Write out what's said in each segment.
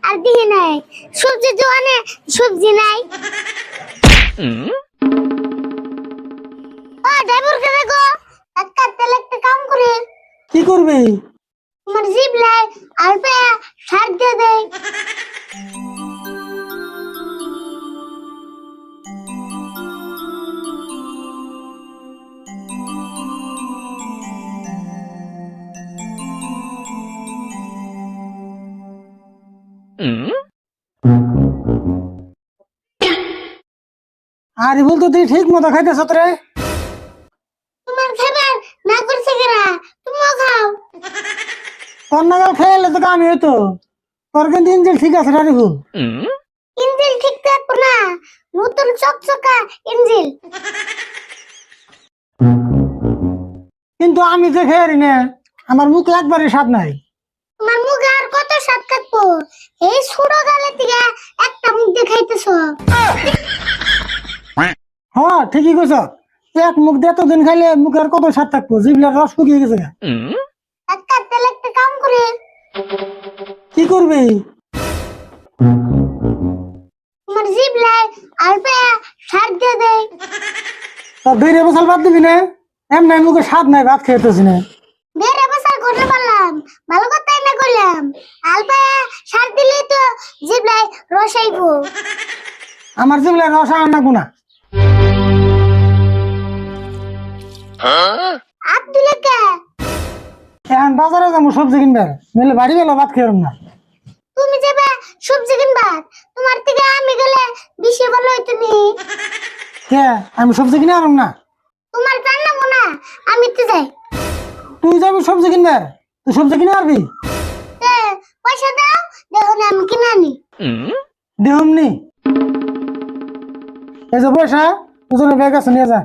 আর দিহি নাই সবজি দোকানে সবজি নাই। ও ড্রাইভার কে দেখো একটা তেল একটা কাম করে। কি করবি? তোমার জিপ লাই আর পে সার দিয়ে দেয়। আরে বল তো তুই ঠিক মতো খাইতেছ রে? তোমার খাবার না করছে কেরা তুমিও খাও। তোর নাগাল খেয়ে তো কামি হইতো। তোর কিন্তু ইঞ্জিন ঠিক আছে রে ভুল। ইঞ্জিন ঠিক থাকবো না, নতুন চকচকা ইঞ্জিন। কিন্তু আমি যে খেয়ে না আমার মুখ একবারে স্বাদ নাই। তোমার মুখে আর কত স্বাদ থাকবো? এই ছোট গালে থেকে একটা মুখ দেখাইতেছ। হ্যাঁ ঠিকই কইছ। এক মুখ দিয়ে এতদিন খাইলে মুখের কত স্বাদ থাকবো, জিভলার রস শুকিয়ে গেছে। একটা তেল একটা কাম করে। কি করবি? তোমার জিভ লাই আর পে সার দিয়ে দেয়। তোর দুই বছর বাদ দিবি না? এমনি মুখে স্বাদ নাই, ভাত খেতেছি না। বেড়ে বসার করতে পারলাম, ভালো কথা না করলাম। আলপা সার দিলে তো জিভ লাই রস আইবো। আমার জিভলার রস আর না গুনা। আপ দিলে কে? এখন বাজারে যাবো সবজি কিনবার, নইলে বাড়ি গেলে ভাত খেয়ে না। তুমি যাবে সবজি কিনবা, তোমার থেকে আমি গেলে বেশি ভালো হইতো নি। কে আমি সবজি কিনে আনব না? তোমার জানা না আমি তো যাই। তুই যাবি সবজি কিনবার, তুই সবজি কিনে আনবি? এ, পয়সা দাও, দেখো না আমি কিনে আনি। দেহমনি এই যে পয়সা ওজনে ব্যাগ আছে, নিয়ে যা।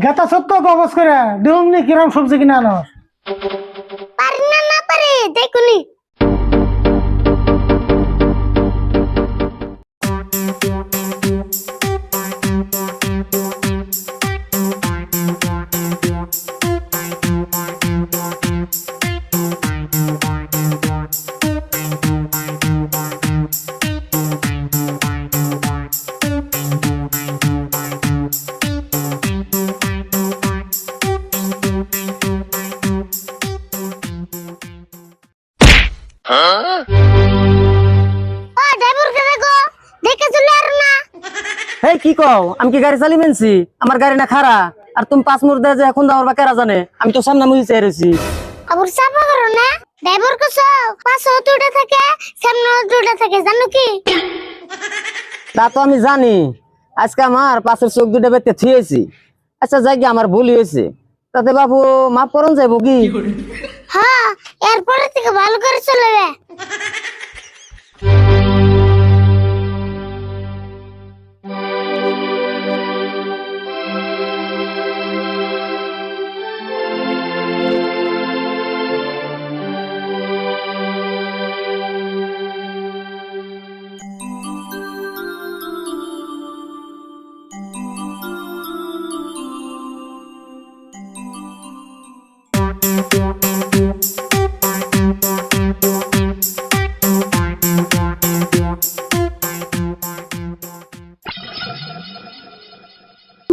গাতা সত্য কবজ করে দেহমনি কিরম সবজি কিনে আনো। পারি না না পারি দেখুনি। ও ড্রাইভার কে দেখো দেখে চলে আর না। হেই কি কও, আমি কি গাড়ি চালি মেনছি? আমার গাড়ি না খারা, আর তুমি পাঁচ মুর দে যে এখন যাওয়ার বা কেরা জানে? আমি তো সামনে মুই চেয়েছি। আবার চাপা করো না। ড্রাইভার কো পাশে দুটো থাকে, সামনে দুটো থাকে, জানো কি? তা তো আমি জানি, আজকে আমার পাশের চোখ দুটো বেতে থিয়েছি। আচ্ছা যাই গিয়ে আমার ভুল হয়েছে, তাতে বাবু মাফ করন যাইব কি? হ্যাঁ, এরপরে থেকে ভালো করে চলবে।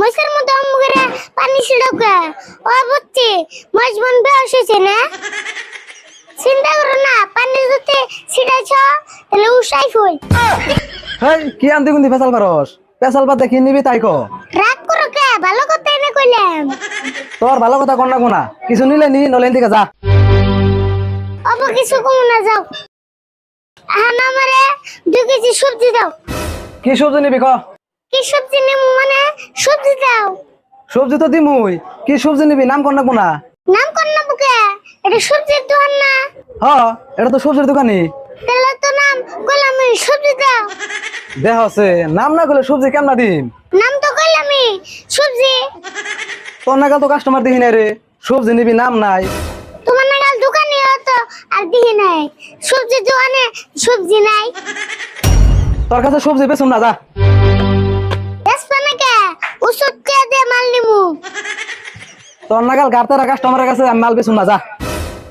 মশার মধ্যে আমগুরে পানি ছিড়কে ও বুঝছি মাছ বন বেশ হয়েছে না। চিন্তা করো না, পানি যদি ছিড়াইছ তাহলে উসাই ফুল। হেই কি আনতে গুন্দি ফেসাল পারস? ফেসাল পাতে কি নিবি তাই কো। রাগ করো কে? ভালো কথা এনে কইলাম। তোর ভালো কথা কন না কোনা, কিছু নিলে নি, নলেন দিকে যা। অব কিছু কম না যাও। আহান আমারে 2 কেজি সবজি দাও। কি সবজি নিবি ক? কি সবজি নেব মানে সবজি দাও। সবজি তো দিমুই, কি সবজি নিবি নাম কন না কোনা? নাম কর না বুকে, এটা সবজির দোকান না। হ, এটা তো সবজির দোকানি। তাহলে তো নাম কইলাম সবজি দাও। দেহ আছে নাম না করলে সবজি কেমন দিম? নাম তো কইলাম সবজি। তোর নাগাল তো কাস্টমার দেখি নাই রে, সবজি নিবি নাম নাই। তোমার নাগাল দোকানে তো আর দিহি নাই সবজি দোকানে সবজি নাই তোর কাছে সবজি বেচুম না যা। বেসপা নাকি ওষুধ কে দিয়ে মাল নিমু তোর নাগাল গাড়তারা কাস্টমারের কাছে আমি মাল বেচুম না যা।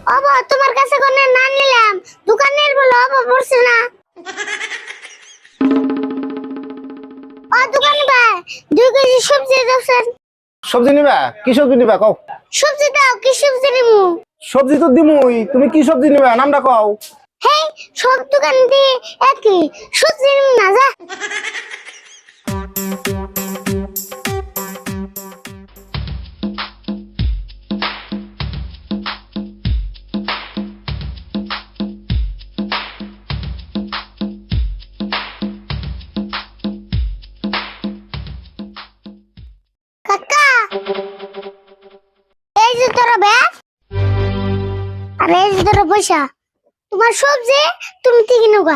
বাবা তোমার কাছে কোনে না নিলাম দোকানের বলো বাবা পড়ছে না ও দোকান ভাই 2 কেজি সবজি দাও সবজি নিবা কি সবজি নিবা কও সবজি দাও কি সবজি নিমু সবজি তো দিমুই তুমি কি সবজি নিবা নামটা কও হেই সব দোকান দিয়ে একই সবজি নিমু না যা কাকা এই যে তোর ব্যাগ আর এই যে তোর পয়সা তোমার সবজি তুমি ঠিক নেবা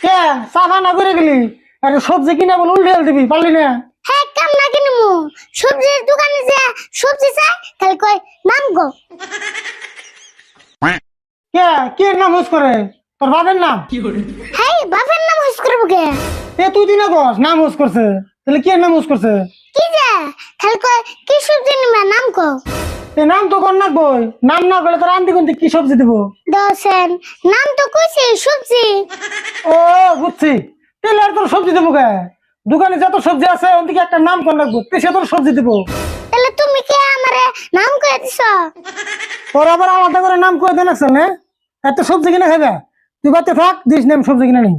কে সাফা না করে গেলি আরে সবজি কিনে বল উল্টে দিবি পারলি না হ্যাঁ কাম না কিনমু সবজির দোকানে যে সবজি চাই তাহলে কই নাম গো কে কে নাম হুস করে তোর বাবার নাম হ্যাঁ বাপের নাম হুস করবো কে এ তুই দিনা কস নাম হুস করছে তাহলে কে নাম হুস করছে কি যে তাহলে কই কি সবজি নিবা নাম কো এ নাম তো কর না বই নাম না করলে তোর আনতে কোনতে কি সবজি দিব দোসেন নাম তো কইছে সবজি ও বুঝছি তাহলে আর তোর সবজি দেবো কে দোকানে যত সবজি আছে ওন থেকে একটা নাম কর লাগবো সে তোর সবজি দিব তাহলে তুমি কে আমারে নাম কই দিছো তোর আবার আলাদা করে নাম করে দেন আছে না এত সবজি কিনে খাবে তুই বাড়িতে থাক দিস নাম সবজি কিনে নেই